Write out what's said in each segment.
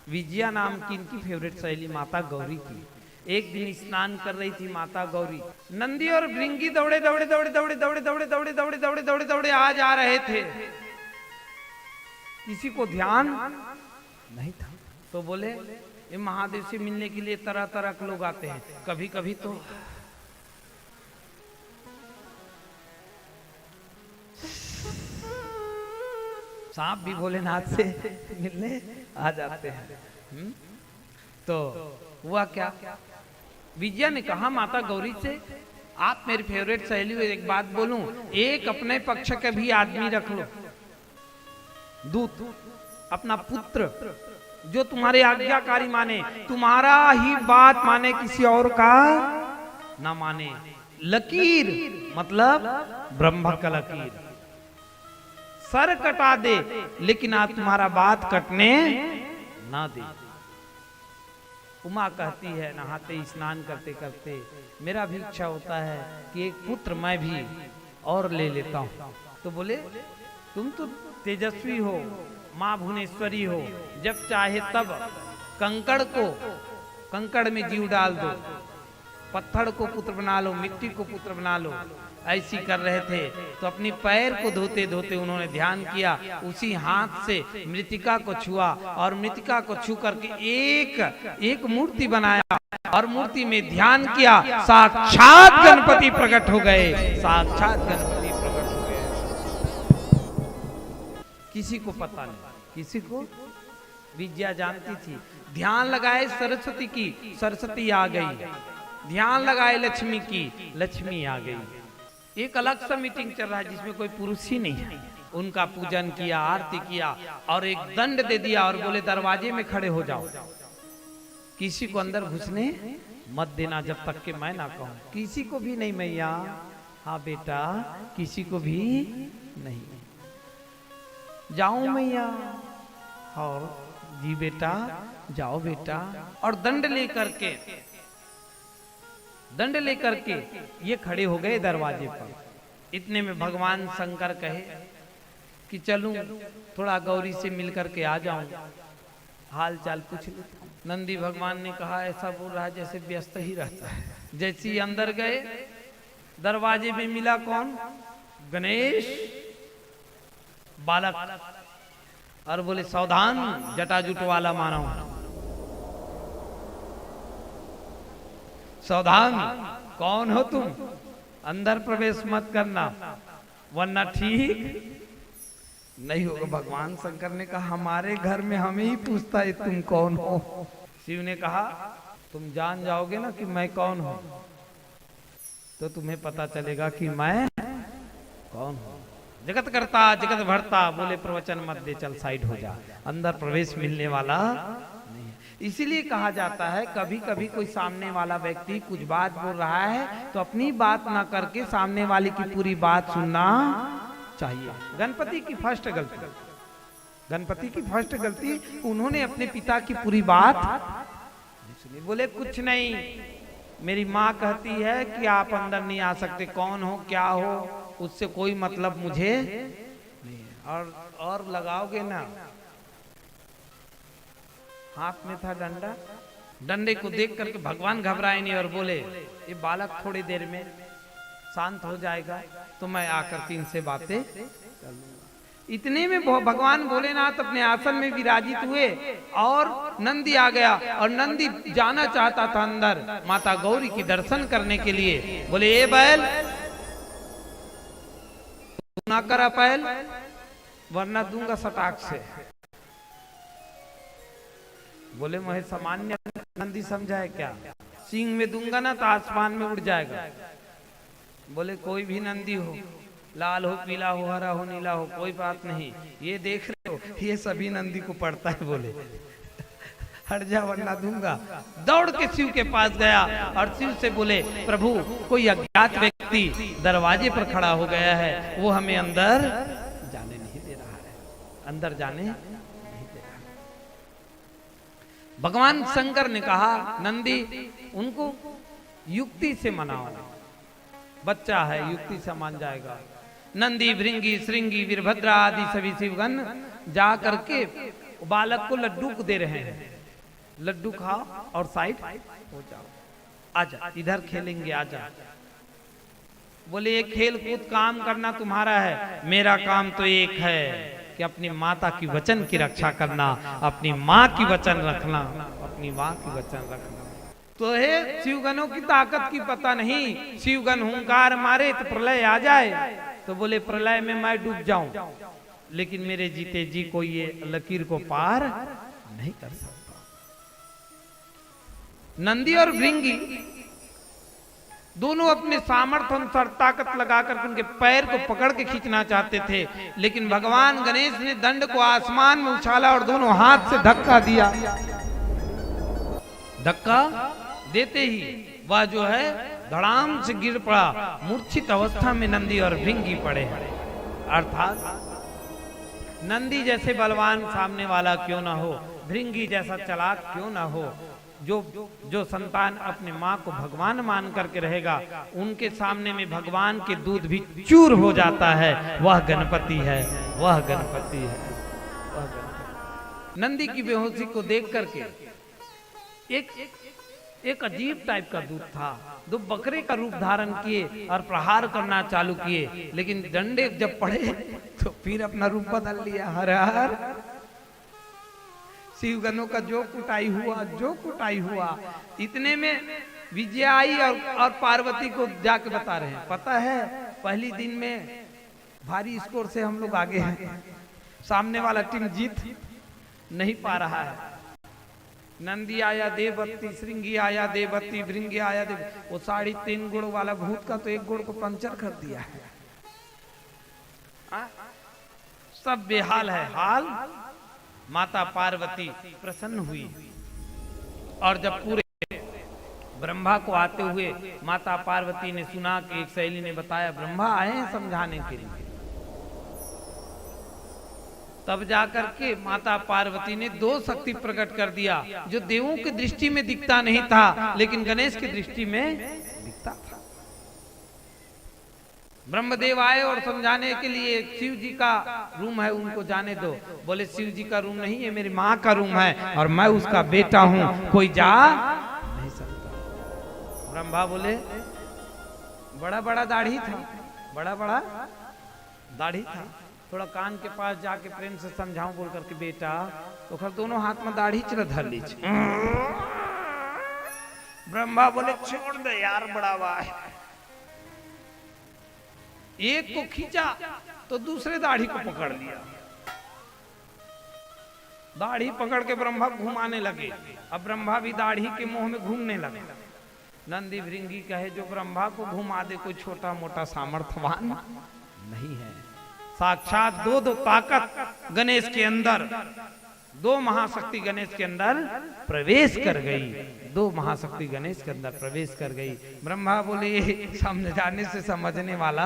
विजया नाम की इनकी फेवरेट सहेली माता गौरी की। एक दिन स्नान कर रही थी माता गौरी, नंदी और भृंगी दौड़े दौड़े दौड़े दौड़े दौड़े दौड़े दौड़े दौड़े दौड़े दौड़े दौड़े आ जा रहे थे। किसी को ध्यान नहीं था, तो बोले ये महादेव से मिलने के लिए तरह तरह के लोग आते हैं, कभी कभी तो सांप भी भोलेनाथ से मिलने आ जाते हैं। तो हुआ क्या, विजया ने कहा माता गौरी से, आप मेरी फेवरेट सहेली हो, एक बात बोलूं, एक अपने पक्ष के भी आदमी रख लो, दूत, अपना पुत्र जो तुम्हारे आज्ञाकारी माने, तुम्हारा ही बात माने, किसी और का ना माने। लकीर मतलब ब्रह्म का लकीर, सर कटा दे लेकिन आज तुम्हारा बात कटने ना दे। उमा कहती है नहाते स्नान करते करते, मेरा भी इच्छा होता है कि एक पुत्र मैं भी और ले लेता हूं। तो बोले तुम तो तेजस्वी हो, माँ भुवनेश्वरी हो, जब चाहे तब कंकड़ में जीव डाल दो, पत्थर को पुत्र बना लो, मिट्टी को पुत्र बना लो। ऐसी कर रहे थे तो अपनी पैर को धोते धोते उन्होंने ध्यान किया, उसी हाथ से मृतिका को छुआ और मृतिका को छू करके एक मूर्ति बनाया और मूर्ति में ध्यान किया, साक्षात गणपति प्रकट हो गए, साक्षात गणपति प्रकट हो गए। किसी को पता नहीं, किसी को, विजया जानती थी। ध्यान लगाए सरस्वती की, सरस्वती आ गई, ध्यान लगाए लक्ष्मी की, लक्ष्मी आ गई। एक अलग सा मीटिंग चल रहा है जिसमें कोई पुरुष ही नहीं है, उनका पूजन किया, आरती किया और एक दंड दे दिया और बोले दरवाजे में खड़े हो जाओ, किसी को अंदर घुसने मत देना जब तक कि मैं ना कहूं। किसी को भी नहीं मैया, हाँ बेटा किसी को भी नहीं, जाऊं मैया, और जी बेटा जाओ बेटा। और दंड लेकर के ये खड़े हो गए दरवाजे पर। इतने में भगवान शंकर कहे कि चलूं थोड़ा गौरी से मिलकर के आ जाऊं, हाल चाल पूछ ले। नंदी भगवान ने कहा ऐसा बोल रहा है जैसे व्यस्त ही रहता है। जैसे ही अंदर गए, दरवाजे में मिला कौन, गणेश बालक, और बोले सावधान जटाजुट वाला मानव, सावधान, कौन हो तुम, अंदर प्रवेश मत करना वरना ठीक नहीं होगा। भगवान शंकर ने कहा हमारे घर में हमें ही पूछता है तुम कौन हो। शिव ने कहा तुम जान जाओगे ना कि मैं कौन हूं तो तुम्हें पता चलेगा कि मैं कौन हूं। जगत करता जगत भरता, बोले प्रवचन मत दे, चल साइड हो जा, अंदर प्रवेश मिलने वाला नहीं है। इसीलिए कहा जाता है कभी कभी कोई सामने वाला व्यक्ति कुछ बात बोल रहा है तो अपनी बात ना करके सामने वाले की पूरी बात सुनना चाहिए। गणपति की फर्स्ट गलती, उन्होंने अपने पिता की पूरी बात सुनी। बोले कुछ नहीं, मेरी माँ कहती है कि आप अंदर नहीं आ सकते, कौन हो क्या हो उससे कोई मतलब मुझे नहीं है। और लगाओगे ना, हाथ में था डंडा, डंडे को देख करके भगवान घबराए नहीं और बोले ये बालक थोड़ी देर में शांत हो जाएगा तो मैं आकर के इनसे बातें कर लूंगा। इतने में भगवान भोलेनाथ अपने आसन में विराजित हुए और नंदी आ गया और नंदी जाना चाहता था अंदर माता गौरी की दर्शन करने के लिए। बोले ए बैल ना करा पैल वरना दूंगा सटाक से। बोले मुझे सामान्य नंदी समझा है क्या, सींग में दूंगा ना तो आसमान में उड़ जाएगा। बोले कोई भी नंदी हो, लाल हो पीला हो हरा हो नीला हो कोई बात नहीं, ये देख रहे हो ये सभी नंदी को पड़ता है। बोले हट जा वरना दूंगा। दौड़ के शिव के पास गया और शिव से बोले प्रभु कोई अज्ञात व्यक्ति दरवाजे पर खड़ा हो गया है, वो हमें अंदर जाने नहीं दे रहा है, अंदर जाने नहीं दे रहा। भगवान शंकर ने कहा नंदी उनको युक्ति से मनाओ, बच्चा है युक्ति से मान जाएगा। नंदी भृंगी श्रृंगी वीरभद्रा आदि सभी शिवगण जा करके वो बालक को लड्डू को दे रहे हैं, लड्डू खाओ और साइड हो जाओ, आजा इधर खेलेंगे, आजा। बोले ये खेल कूद काम करना तुम्हारा है, मेरा काम तो एक है कि अपनी माता की वचन की रक्षा करना, अपनी माँ की वचन रखना, अपनी माँ की वचन रखना। तो है शिवगणों की ताकत की पता नहीं, शिवगण हुंकार मारे तो प्रलय आ जाए, तो बोले प्रलय में मैं डूब जाऊं, लेकिन मेरे जीते जी कोई ये लकीर को पार नहीं कर सकता। नंदी और भृंगी दोनों अपने सामर्थ्य अनुसार ताकत लगाकर उनके पैर को पकड़ के खींचना चाहते थे, लेकिन भगवान गणेश ने दंड को आसमान में उछाला और दोनों हाथ से धक्का दिया। धक्का देते ही वह जो है धड़ाम से गिर पड़ा, मूर्छित अवस्था में नंदी और भृंगी पड़े। अर्थात नंदी जैसे बलवान सामने वाला क्यों ना हो, भृंगी जैसा चालाक क्यों ना हो, जो संतान अपने माँ को भगवान मान करके रहेगा, उनके सामने में भगवान के दूध भी चूर हो जाता है, वह गणपति है, वह गणपति है, वह गणपति। नंदी की बेहोशी को देख करके एक अजीब टाइप का दूध था, दो बकरे का रूप धारण किए और प्रहार करना चालू किए, लेकिन डंडे जब पड़े तो फिर अपना रूप बदल लिया। हर हर शिवगणों का जो कुटाई हुआ, इतने में विजय आई और पार्वती को जाके बता रहे हैं, पता है पहली दिन में भारी स्कोर से हम लोग आगे हैं, सामने वाला टीम जीत नहीं पा रहा है। नंदी आया देवती, श्रृंगी आया देवती, भृंगी आया देव, वो 3.5 गुण वाला भूत का तो 1 गुण को पंचर कर दिया है। सब बेहाल है हाल। माता पार्वती प्रसन्न हुई और जब पूरे ब्रह्मा को आते हुए माता पार्वती ने सुना कि एक सहेली ने बताया ब्रह्मा आए हैं समझाने के लिए, तब जाकर के माता पार्वती ने 2 शक्ति प्रकट कर दिया, जो देवों की दृष्टि में दिखता नहीं था लेकिन गणेश की दृष्टि में दिखता था। ब्रह्मदेव आए और समझाने के लिए शिव जी का रूम है, उनको जाने दो। बोले शिव जी का रूम नहीं है, मेरी माँ का रूम है और मैं उसका बेटा हूँ, कोई जा नहीं सकता। ब्रह्मा बोले बड़ा बड़ा दाढ़ी था, बड़ा बड़ा दाढ़ी था, थोड़ा कान के पास जाके प्रेम से समझाऊं बोल करके बेटा, तो फिर दोनों हाथ में दाढ़ी चला धर लीजिए। ब्रह्मा बोले छोड़ दे यार, बड़ा वाह। एक को खींचा तो दूसरे दाढ़ी को पकड़ लिया, दाढ़ी पकड़ के ब्रह्मा घुमाने लगे। अब ब्रह्मा भी दाढ़ी के मुंह में घूमने लगे। नंदी भृंगी कहे जो ब्रह्मा को घुमा दे कोई छोटा मोटा सामर्थ्यवान नहीं है, साक्षात 2 ताकत गणेश के अंदर, 2 महाशक्ति गणेश के अंदर प्रवेश कर गई, 2 महाशक्ति गणेश के अंदर प्रवेश कर गई। ब्रह्मा बोले समझाने से समझने वाला,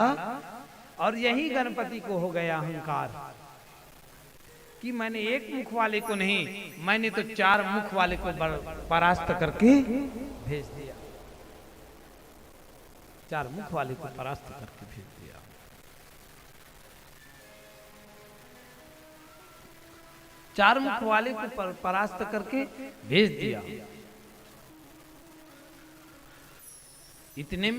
और यही गणपति को हो गया अहंकार कि मैंने 1 मुख वाले को नहीं, मैंने तो 4 मुख वाले को परास्त करके भेज दिया, 4 मुख वाले को परास्त करके भेज दिया। चार मुख वाले को परास्त करके भेज दिया। इतने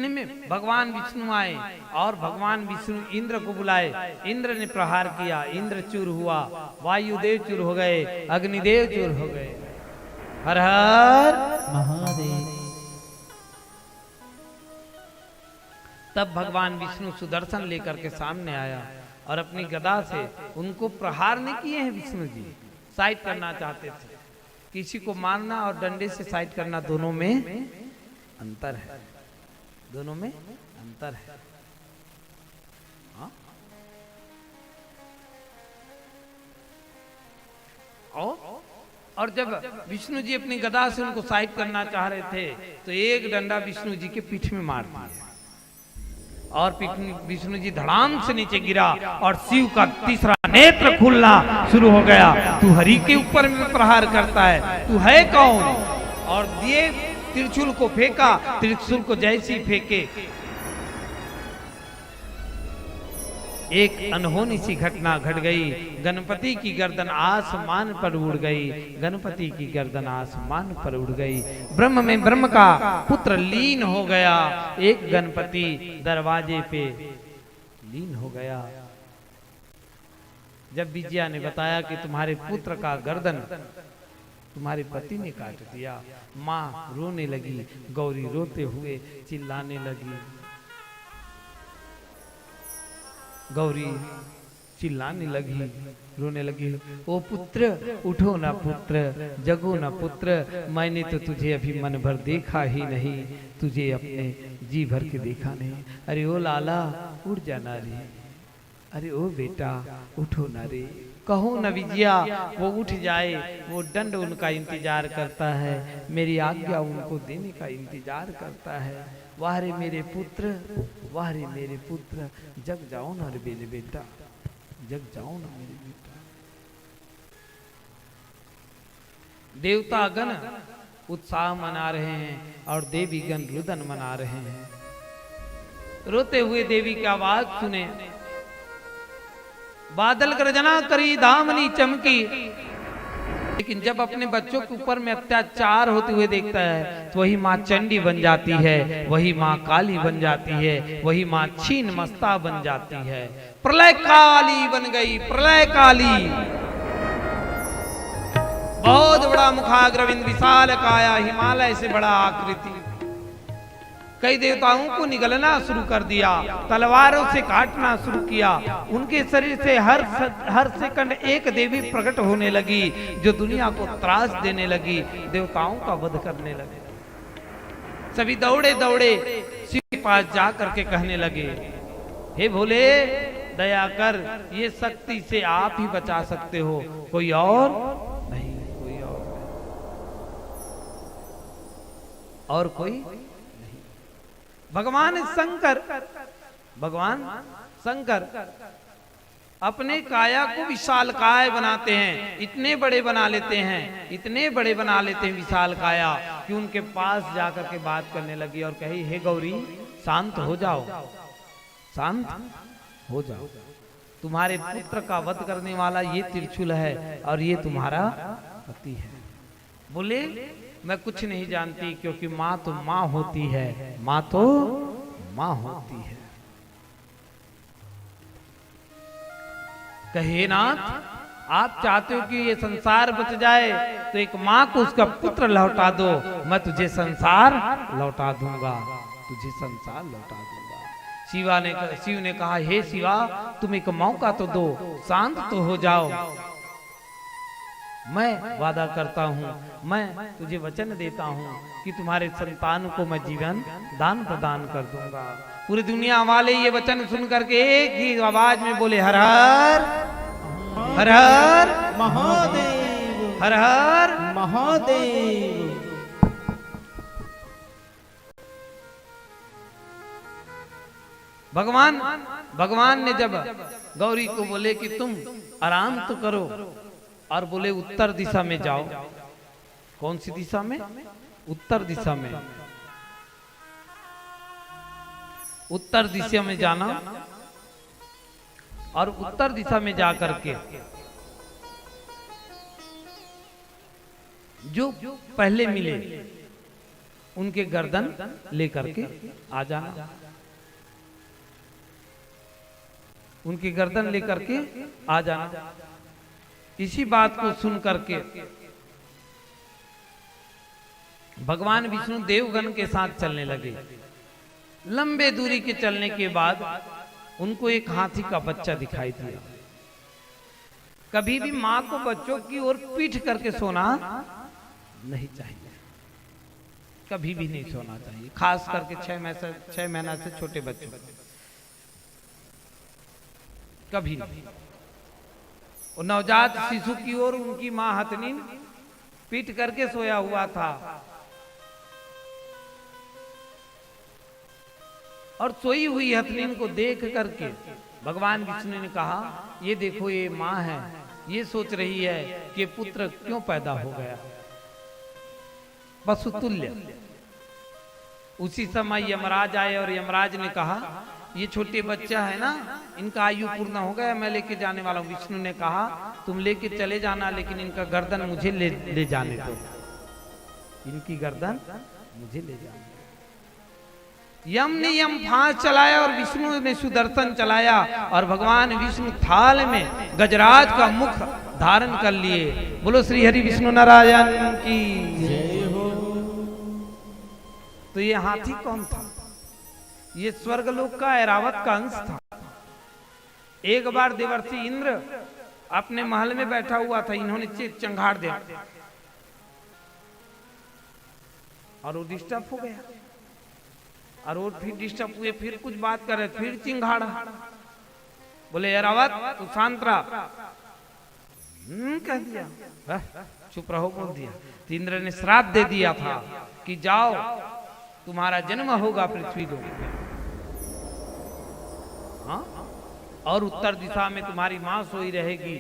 में भगवान विष्णु आए और भगवान विष्णु इंद्र को बुलाए। इंद्र ने प्रहार किया, इंद्र चूर हुआ, वायुदेव चूर हो गए, अग्निदेव चूर हो गए। हर हर महादेव। तब भगवान विष्णु सुदर्शन लेकर के सामने आया और अपनी गदा से उनको प्रहार नहीं किए हैं। विष्णु जी साइड करना चाहते थे, किसी को मारना और डंडे से साइड करना दोनों में अंतर है, दोनों में अंतर है। हाँ? और जब विष्णु जी अपनी गदा से उनको साइड करना चाह रहे थे तो एक डंडा विष्णु जी के पीठ में मार दिया और विष्णु जी धड़ाम से नीचे गिरा और शिव का तीसरा नेत्र खुलना शुरू हो गया। तू हरि के ऊपर में प्रहार करता है, तू है कौन? और दिए त्रिशूल को फेंका, त्रिशूल को जैसी फेंके एक अनहोनी सी घटना घट गई। गणपति की गर्दन आसमान पर उड़ गई, गणपति की गर्दन आसमान पर उड़ गई। ब्रह्म में ब्रह्म का पुत्र लीन हो गया। एक गणपति दरवाजे पे लीन हो गया। जब विजया ने बताया कि तुम्हारे पुत्र का गर्दन तुम्हारे पति ने काट दिया, माँ रोने लगी, गौरी रोते हुए चिल्लाने लगी। गौरी चिल्लाने लगी, रोने लगी, ओ पुत्र उठो ना पुत्र, जगो ना पुत्र, मैंने तो तुझे अभी मन भर देखा ही नहीं, तुझे अपने जी भर के देखा नहीं। अरे ओ लाला उठ जाना रे, अरे ओ बेटा उठो ना रे। कहो न विजया, वो उठ जाए, वो दंड उनका इंतजार करता है, मेरी आज्ञा उनको देने का इंतजार करता है। वाह रे मेरे पुत्र, वाह रे मेरे पुत्र, जग जाओ ना रे मेरे बेटा, जग जाओ ना मेरे बेटा। देवतागण उत्साह मना रहे हैं और देवी गण रुदन मना रहे हैं। रोते हुए देवी की आवाज सुने, बादल गर्जना करी दामनी चमकी। लेकिन जब अपने बच्चों के ऊपर में अत्याचार होते हुए देखता है तो वही माँ चंडी बन जाती है, वही माँ काली बन जाती है, वही माँ छीन मस्ता बन जाती है। प्रलय काली बन गई, प्रलय काली। बहुत बड़ा मुखाग्रविंद, विशाल काया, हिमालय से बड़ा आकृति। कई देवताओं को निगलना शुरू कर दिया, तलवारों से काटना शुरू किया। उनके शरीर से हर सेकंड एक देवी प्रकट होने लगी जो दुनिया को त्रास देने लगी, देवताओं का वध करने लगे। सभी दौड़े दौड़े शिव के पास जा करके कहने लगे, हे भोले दया कर, ये शक्ति से आप ही बचा सकते हो, कोई और नहीं, कोई और कोई। भगवान शंकर अपने काया को विशाल काय बनाते हैं, इतने बड़े बना लेते हैं, इतने बड़े बना लेते हैं विशाल काया कि उनके पास जाकर के बात करने लगी और कही, हे गौरी शांत हो जाओ, शांत हो जाओ। तुम्हारे पुत्र का वध करने वाला ये त्रिशूल है और ये तुम्हारा पति है। बोले मैं कुछ नहीं जानती, क्योंकि माँ तो माँ होती है, माँ तो माँ होती है। कहे नाथ, आप चाहते हो कि ये संसार बच जाए तो एक माँ को उसका पुत्र लौटा दो, मैं तुझे संसार लौटा दूंगा, तुझे संसार लौटा दूंगा। शिव ने कहा, हे शिवा तुम एक मौका तो दो, शांत तो हो जाओ। मैं वादा करता हूँ, मैं तुझे वचन देता हूँ कि तुम्हारे संतान को मैं जीवन दान प्रदान कर दूंगा। पूरी दुनिया वाले ये वचन सुन करके एक ही आवाज में बोले, हर हर हर हर महादेव, हर हर महादेव। भगवान ने जब गौरी को बोले कि तुम आराम तो करो और बोले उत्तर दिशा में जाओ। कौन सी दिशा में? उत्तर दिशा में। उत्तर दिशा में जाना और उत्तर दिशा में जाकर के जो पहले मिले उनके गर्दन लेकर के आ जाना, उनकी गर्दन लेकर के आ जाना। इसी बात को सुन करके भगवान विष्णु देवगण के साथ चलने लगे। लंबे दूरी के चलने के बाद उनको एक हाथी का बच्चा दिखाई दिया। कभी भी मां को बच्चों की ओर पीठ करके सोना नहीं चाहिए, कभी भी नहीं सोना चाहिए, खास करके 6 महीना से छोटे बच्चों कभी नहीं। और नवजात शिशु की ओर उनकी मां हथनी पीट करके सोया हुआ था और सोई हुई हथनीन को देख करके भगवान विष्णु ने कहा, ये देखो ये मां है, ये सोच रही है कि पुत्र क्यों पैदा हो गया, पशुतुल्य। उसी समय यमराज आए और यमराज ने कहा ये छोटे बच्चा है ना, इनका आयु पूर्ण हो गया, मैं लेके जाने वाला हूँ। विष्णु ने कहा तुम लेके चले जाना, लेकिन इनका गर्दन मुझे ले जाने दो, इनकी गर्दन मुझे ले जाने दो। यम ने यम फांस चलाया और विष्णु ने सुदर्शन चलाया, और भगवान विष्णु थाल में गजराज का मुख धारण कर लिए। बोलो श्री हरि विष्णु नारायण की जय हो। तो ये हाथी कौन था? ये स्वर्गलोक का ऐरावत का अंश था। एक बार देवर्षि इंद्र अपने महल में बैठा हुआ था, इन्होंने चंगाड़ दिया और वो डिस्टर्ब हो गया, और वो फिर डिस्टर्ब हुए, फिर कुछ बात करे, फिर चिंगाड़ा। बोले ऐरावत तू शांत रहा। कह दिया, चुप रहो बोल दिया। तो इंद्र ने श्राप दे दिया था कि जाओ तुम्हारा जन्म होगा पृथ्वी लोक में, हाँ? और उत्तर दिशा में तुम्हारी मां सोई रहेगी,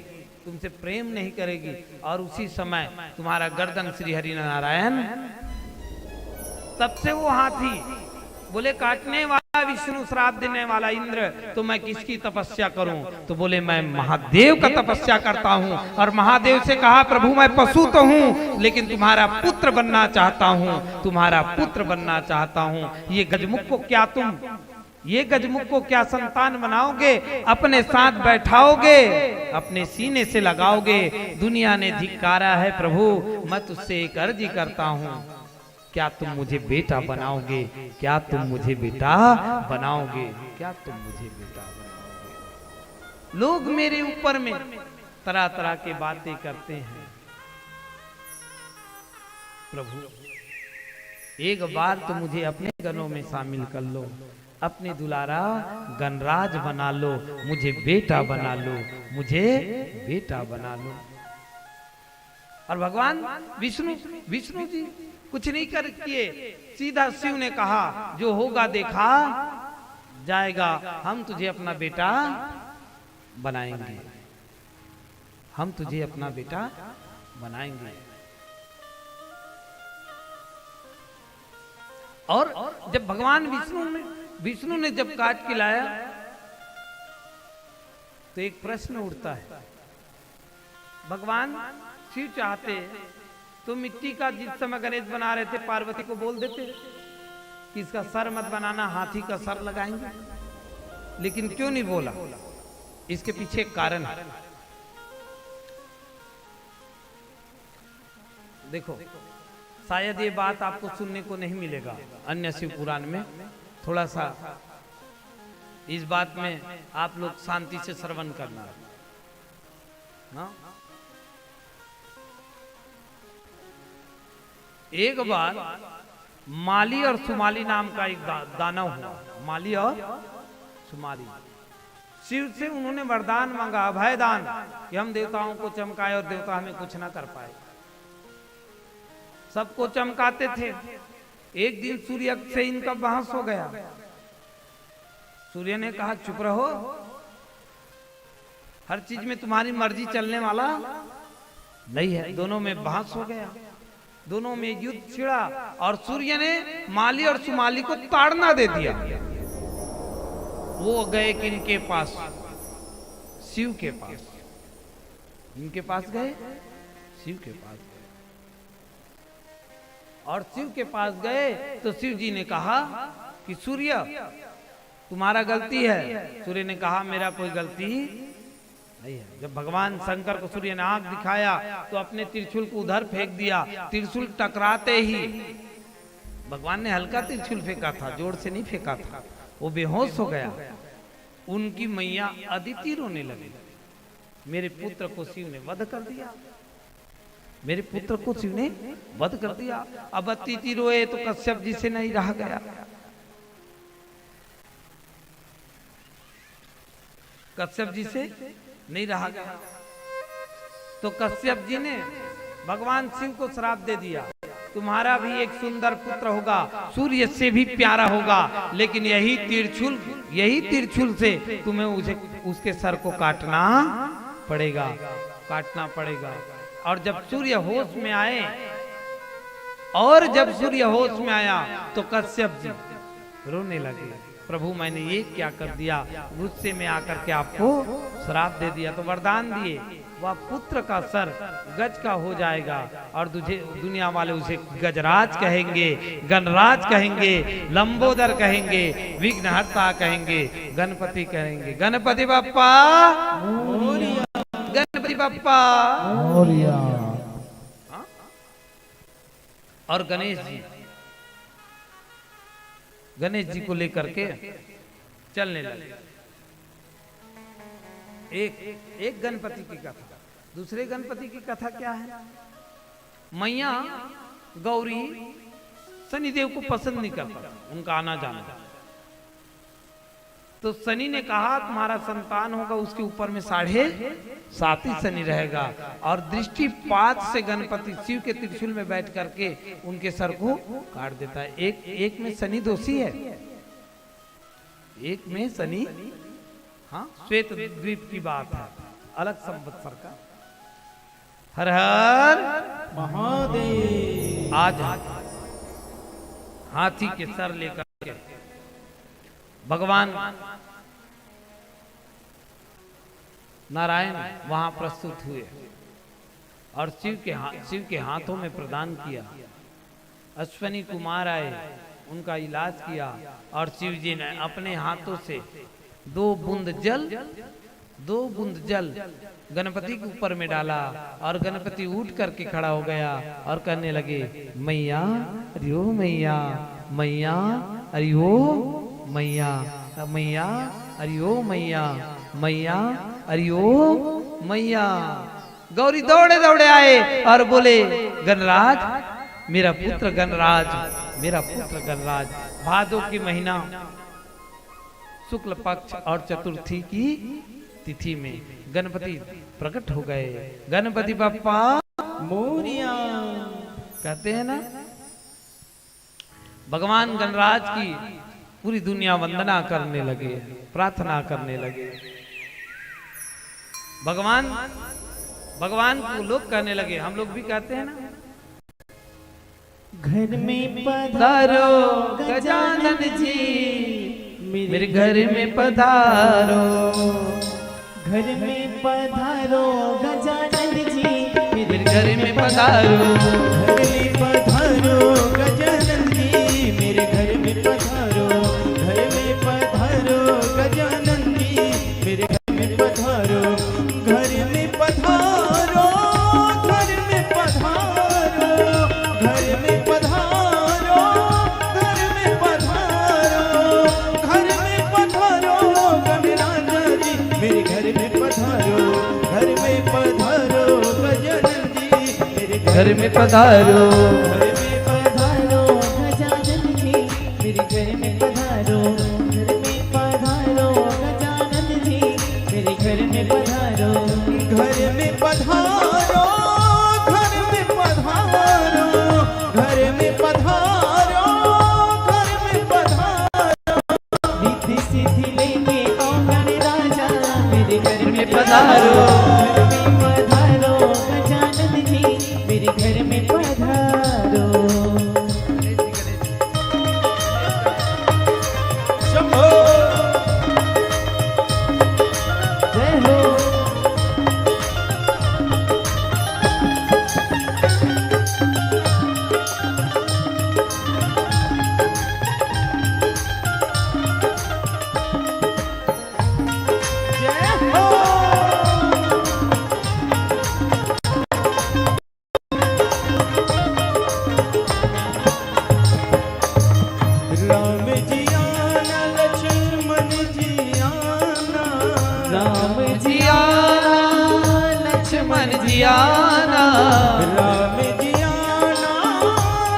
तुमसे प्रेम नहीं करेगी, और उसी समय तुम्हारा गर्दन श्री हरि नारायण। तब से वो हाथी बोले काटने वाला विष्णु, श्राप देने वाला इंद्र, तो मैं किसकी तपस्या करूं? तो बोले मैं महादेव का तपस्या करता हूं। और महादेव से कहा प्रभु मैं पशु तो हूं, लेकिन तुम्हारा पुत्र बनना चाहता हूं, तुम्हारा पुत्र बनना चाहता हूं। ये गजमुख को क्या तुम, ये गजमुख को क्या संतान बनाओगे? अपने साथ बैठाओगे, अपने सीने से लगाओगे। दुनिया ने धिक्कारा है प्रभु, मैं तुझसे एक अर्जी करता हूं, क्या तुम मुझे बेटा बनाओगे? क्या तुम मुझे बेटा बनाओगे? क्या तुम मुझे बेटा बनाओगे? लोग मेरे ऊपर में तरह तरह की बातें करते हैं। प्रभु एक बार तो मुझे अपने गनों में शामिल कर लो, अपने दुलारा गणराज बना लो, मुझे बेटा बना लो, मुझे बेटा बना लो। और भगवान विष्णु जी कुछ नहीं कर किए, सीधा शिव ने कहा जो होगा देखा जाएगा, हम तुझे अपना बेटा बनाएंगे, हम तुझे अपना बेटा बनाएंगे। और जब भगवान विष्णु ने जब काट के लाया, तो एक प्रश्न उठता है, भगवान शिव चाहते तो मिट्टी का जिस समय गणेश बना रहे थे पार्वती को बोल देते कि इसका सर मत बनाना, हाथी का सर लगाएंगे, लेकिन क्यों नहीं बोला? इसके पीछे एक कारण है। देखो शायद ये बात आपको सुनने को नहीं मिलेगा अन्य शिव पुराण में, थोड़ा सा इस बात में आप लोग शांति से श्रवण करना। हाँ? एक बार माली और सुमाली नाम का एक दानव हुआ, माली और सुमाली। शिव से उन्होंने वरदान मांगा, अभय दान, कि हम देवताओं को चमकाए और देवता हमें कुछ ना कर पाए। सबको चमकाते थे। एक दिन सूर्य से इनका बहस हो गया। सूर्य ने कहा चुप रहो, हर चीज में तुम्हारी मर्जी चलने वाला नहीं है। दोनों में बहस हो गया, दोनों में युद्ध छिड़ा, और सूर्य ने माली और सुमाली को ताड़ना दे दिया। वो गए किनके पास? शिव के पास। इनके पास गए, शिव के पास गए। और शिव के पास गए तो शिव जी ने कहा कि सूर्य तुम्हारा गलती है। सूर्य ने कहा मेरा कोई गलती नहीं है। जब भगवान शंकर को सूर्य ने आंख दिखाया तो अपने त्रिशूल को उधर फेंक दिया। त्रिशूल टकराते ही, भगवान ने हल्का त्रिशूल फेंका था, जोर से नहीं फेंका था, वो बेहोश हो गया। उनकी मैया अदिति रोने लगी, मेरे पुत्र को शिव ने वध कर दिया, मेरे पुत्र को शिव ने वध कर दिया। अब अदिति रोए तो कश्यप जी से नहीं रहा गया। कश्यप जी से नहीं रहा गया तो कश्यप जी ने भगवान शिव को श्राप दे दिया, तुम्हारा भी एक सुंदर पुत्र होगा, सूर्य से भी प्यारा होगा, लेकिन यही तिरछुल से तुम्हें उसके सर को काटना पड़ेगा। और जब सूर्य होश में आए, और जब सूर्य होश में आया तो कश्यप जी रोने लगे। प्रभु मैंने ये क्या कर दिया, गुस्से में आकर के आपको श्राप दे दिया। तो वरदान दिए, वह पुत्र का सर गज का हो जाएगा और तुझे दुनिया वाले उसे गजराज कहेंगे, गणराज कहेंगे, लंबोदर कहेंगे, विघ्नहर्ता कहेंगे, गणपति कहेंगे। गणपति बप्पा मोरिया, गणपति बप्पा मोरिया। और गणेश जी को लेकर के चलने लगे। एक गणपति की कथा, दूसरे गणपति की कथा क्या है? मैया गौरी शनिदेव को पसंद नहीं करता उनका आना जाना। तो शनि ने कहा तुम्हारा संतान होगा, उसके ऊपर में 7.5 शनि रहेगा। और दृष्टिपात से गणपति शिव के त्रिशूल में बैठ करके उनके सर को काट देता है। एक में शनि दोषी है, एक में शनि, हाँ, श्वेत द्वीप की बात है, अलग संवत्सर का। हर हर महादेव। आज हाथी के सर लेकर के भगवान नारायण वहां प्रस्तुत हुए और शिव के हाथों में प्रदान किया। अश्वनी कुमार आए, उनका इलाज किया और शिव जी ने अपने हाथों से 2 बूंद जल गणपति के ऊपर में डाला और गणपति उठ करके खड़ा हो गया और कहने लगे, मैया अरियो मैया, मैया अरियो मैया, मैया अरियो मैया, मैया अरियो मैया। गौरी दौड़े दौड़े आए और बोले, गणराज मेरा पुत्र गणराज, मेरा पुत्र गणराज। भादो की महीना शुक्ल पक्ष और चतुर्थी की तिथि में गणपति प्रकट हो गए। गणपति बप्पा मोरिया। कहते हैं ना, भगवान गणराज की पूरी दुनिया वंदना करने लगे, प्रार्थना करने लगे। भगवान को लोग कहने लगे, हम लोग भी कहते हैं ना, घर में पधारो गजानन जी, मेरे घर में पधारो, घर में पधारो गजानन जी, मेरे घर में पधारो, घर में पधारो गजानन जी, मेरे घर में पधारो, घर में पधारो गजानन जी, मेरे घर में पधारो, घर में पधारो, घर में पधारो, घर में पधारो, घर में पधारो, घर में पधारो गणराज जी, मेरे घर में पधारो, घर में पधारो गजानन जी, मेरे घर में पधारो, घर में पधारो गजानन जी, मेरे घर में पधारो, घर में पधारो गजानन जी, मेरे घर में पधारो, घर में पधारो, घर में पधारो, घर में पधारो, घर में पधारो, रिद्धि सिद्धि लेके आओ गणराजा, मेरे घर में पधारो, घर में पधारो गजानन जी, मेरे घर में पधारो। शंभो जय हो। जय हो। राम जी आना, लक्ष्मण जी आना, राम जी आना, लक्ष्मण जी आना, राम जी आना,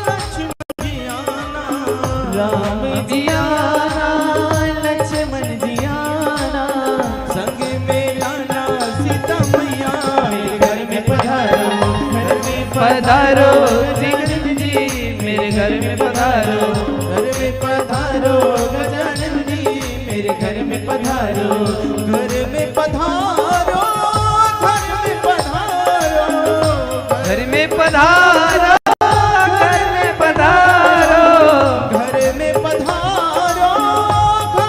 लक्ष्मण जी आना, राम जी आना, लक्ष्मण जी आना, संग में लाना सीता मैया, मेरे घर में पधारो, घर में पधारो गजानन जी, मेरे घर में पधारो, घर में पधारो गजानन जी, मेरे घर में पधारो, घर में पधारो, घर में पधारो, घर में पधारो, घर में पधारो, घर में पधारो, घर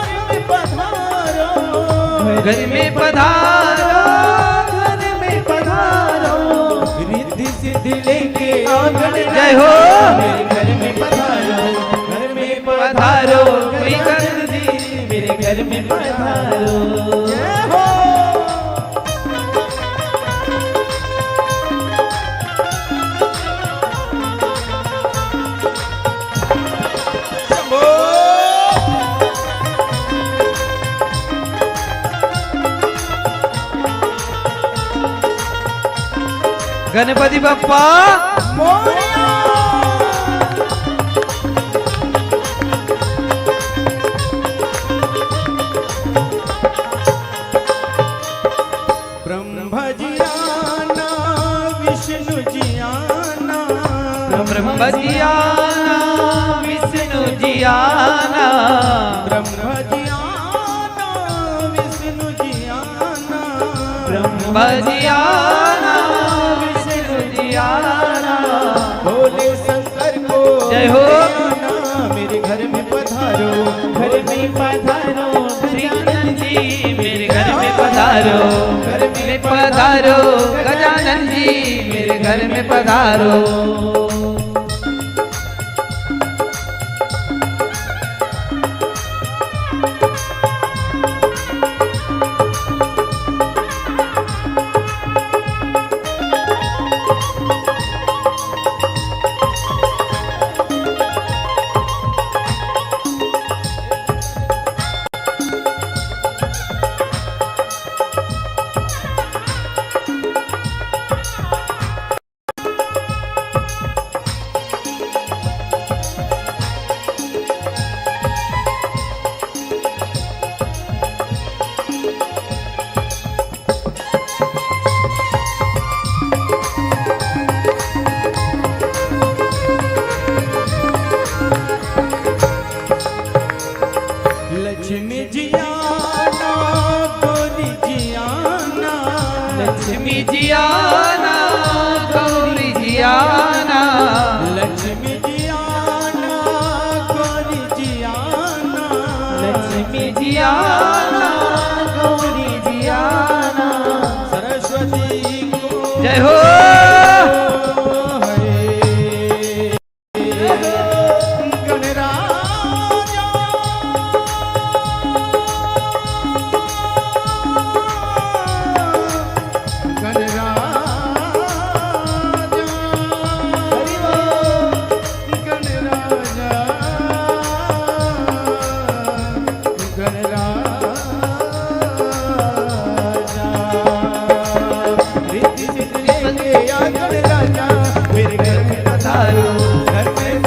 घर में पधारो, घर में पधारो, रिद्धि सिद्धि लेके आंगन जय हो। मेरे घर में पधारो, घर में पधारो गजानन जी, मेरे घर में पधारो। जय हो। गणपति बप्पा मोरया। ब्रह्मा जी आना, विष्णु जी आना, ब्रह्मा जी आना, विष्णु जी आना, ब्रह्मा जी आना, विष्णु जी आना, ब्रह्मा जी आना, विष्णु जी आना। भोले शंकर को जय हो। आना, मेरे घर में पधारो, घर में पधारो, गजानन जी मेरे घर में पधारो, घर में पधारो, गजानन जी मेरे घर में पधारो। लक्ष्मी जी आना, गौरी जी आना, लक्ष्मी जी आना, गौरी जी आना, लक्ष्मी जी आना, गौरी जी आना, लक्ष्मी जी आना, गौरी जी आना। सरस्वती को जय हो।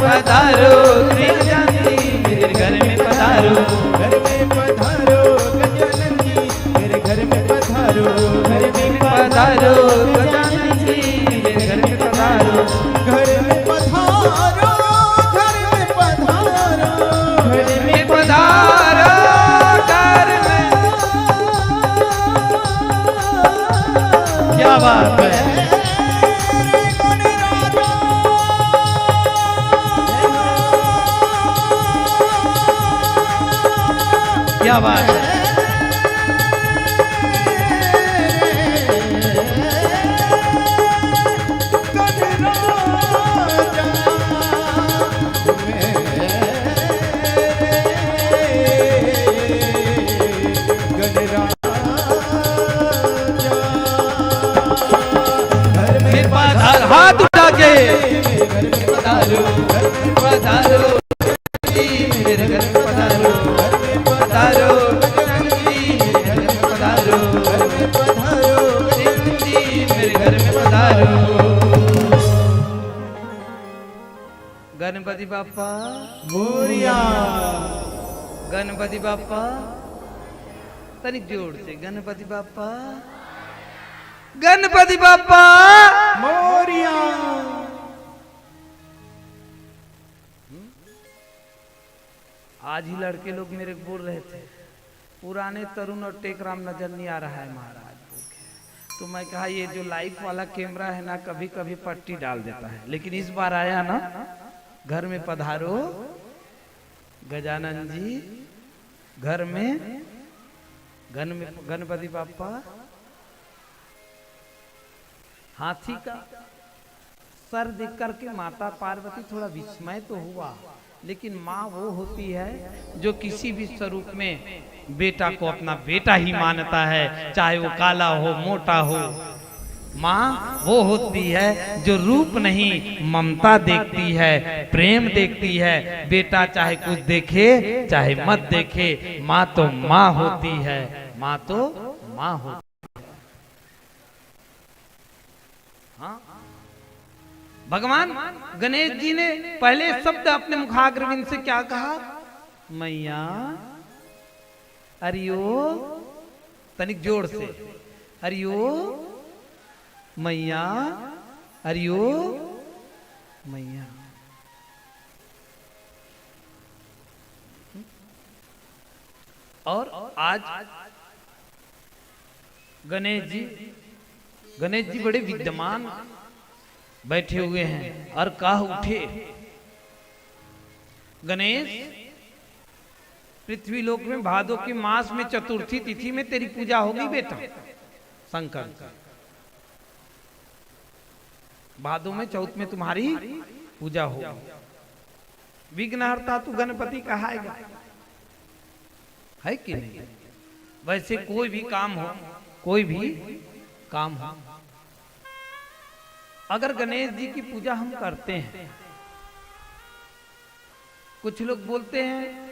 पधारो गजानन जी मेरे घर में पधारो, घर में पधारो गजानन जी, मेरे घर में पधारो, घर में पधारो गजानन जी मेरे घर में पधारो, घर में पधारो, घर में पधारो, घर में पधारो, घर में। क्या बात है। क्या बात है। हाथ उठा के घर में पधारो, घर में पधारो मेरे घर में पधारो, पधारो गजानन जी मेरे घर में पधारो, घर में पधारो गजानन जी मेरे घर में पधारो। गणपति बाप्पा मोरिया। गणपति बाप्पा तनिक जोर से गणपति बाप्पा, गणपति बाप्पा मोरिया। आज ही लड़के लोग मेरे को बोल रहे थे पुराने तरुण और टेकराम नजर नहीं आ रहा है महाराज। तो मैं कहा ये जो लाइफ वाला कैमरा है ना कभी कभी पट्टी डाल देता है, लेकिन इस बार आया ना घर में पधारो गजानन जी, घर में गणपति बापा हाथी का सर देख करके माता पार्वती थोड़ा विस्मय तो हुआ, लेकिन माँ वो होती है जो किसी भी स्वरूप में बेटा को अपना बेटा ही मानता है, चाहे वो काला हो मोटा हो। माँ वो होती है जो रूप नहीं ममता देखती है, प्रेम देखती है। बेटा चाहे कुछ देखे चाहे मत देखे, माँ तो माँ होती है, माँ तो माँ होती है। हाँ, भगवान गणेश जी ने पहले शब्द अपने मुखाग्रविंद से क्या कहा? मैया हरिओ, तनिक जोर से हरिओ मैया, हरिओ मैया। और आज गणेश जी बड़े विद्यमान बैठे हुए हैं और कह उठे, गणेश पृथ्वी लोक में भादो के मास में चतुर्थी तिथि में तेरी पूजा होगी बेटा। शंकर, भादो में चौथ में तुम्हारी पूजा होगी। विघ्नहर्ता तू गणपति कहाएगा, है कि नहीं? वैसे कोई भी काम हो, कोई भी काम हो, अगर गणेश जी की पूजा हम करते हैं, कुछ लोग बोलते हैं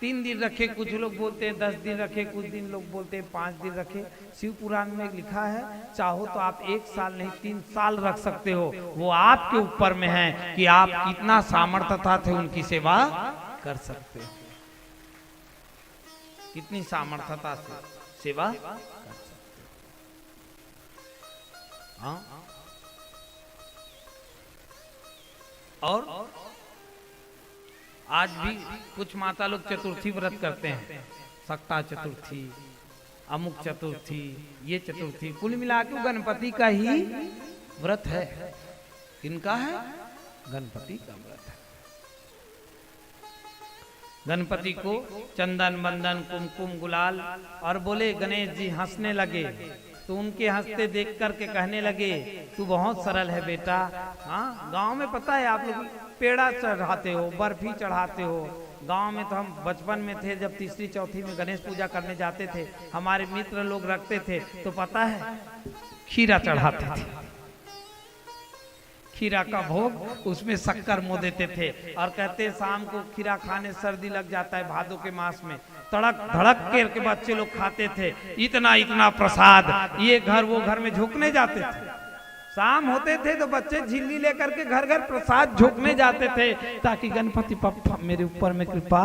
3 दिन रखे, कुछ लोग बोलते हैं 10 दिन रखे, कुछ दिन लोग बोलते हैं 5 दिन रखे। शिव पुराण में लिखा है, चाहो तो आप 1 साल नहीं 3 साल रख सकते हो। वो आपके ऊपर में है कि आप कितना सामर्थ्यता थे उनकी सेवा कर सकते हो, कितनी सामर्थ्यता से सेवा कर सकते हो। हाँ, और आज भी कुछ माता लोग चतुर्थी व्रत करते हैं, सक्ता चतुर्थी, अमुक चतुर्थी, ये चतुर्थी, कुल मिला के गणपति का ही व्रत है। किनका है? गणपति का व्रत है। गणपति को चंदन बंदन कुमकुम गुलाल, और बोले गणेश जी हंसने लगे तो उनके हंसते देख करके कहने लगे, तू बहुत सरल है बेटा। हाँ, गांव में पता है आप लोग पेड़ा चढ़ाते हो, बर्फी चढ़ाते हो। गांव में तो हम बचपन में थे, जब तीसरी चौथी में गणेश पूजा करने जाते थे, हमारे मित्र लोग रखते थे तो पता है खीरा चढ़ाते थे, खीरा का भोग, उसमें शक्कर मो देते थे और कहते शाम को खीरा खाने सर्दी लग जाता है भादों के मास में। तड़क धड़क के बच्चे लोग खाते थे, इतना इतना प्रसाद, ये घर वो घर में झोंकने जाते थे। शाम होते थे तो बच्चे झिल्ली लेकर के घर घर प्रसाद झोंकने जाते थे, ताकि गणपति पप्पा मेरे ऊपर में कृपा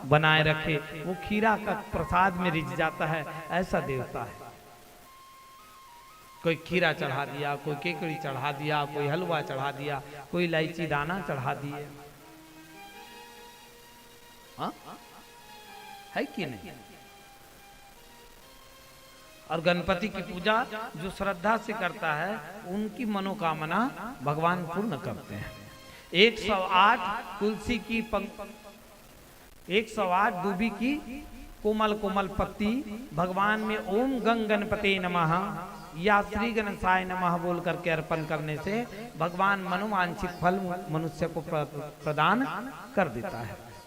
बनाए रखे। वो खीरा का प्रसाद में रिझ जाता है, ऐसा देवता है। कोई खीरा चढ़ा दिया, कोई केकड़ी चढ़ा दिया, कोई हलवा चढ़ा दिया, कोई इलायची दाना चढ़ा दिए। हाँ, है कि नहीं? और गणपति की पूजा जो श्रद्धा से करता है, उनकी मनोकामना भगवान पूर्ण करते हैं। 108 तुलसी की 108 दूबी की कोमल कोमल पत्ती भगवान में ओम गंग गणपते नमः या श्री गणेशाय नमः बोल करके अर्पण करने से भगवान मनोवांछित फल मनुष्य को प्रदान कर देता है।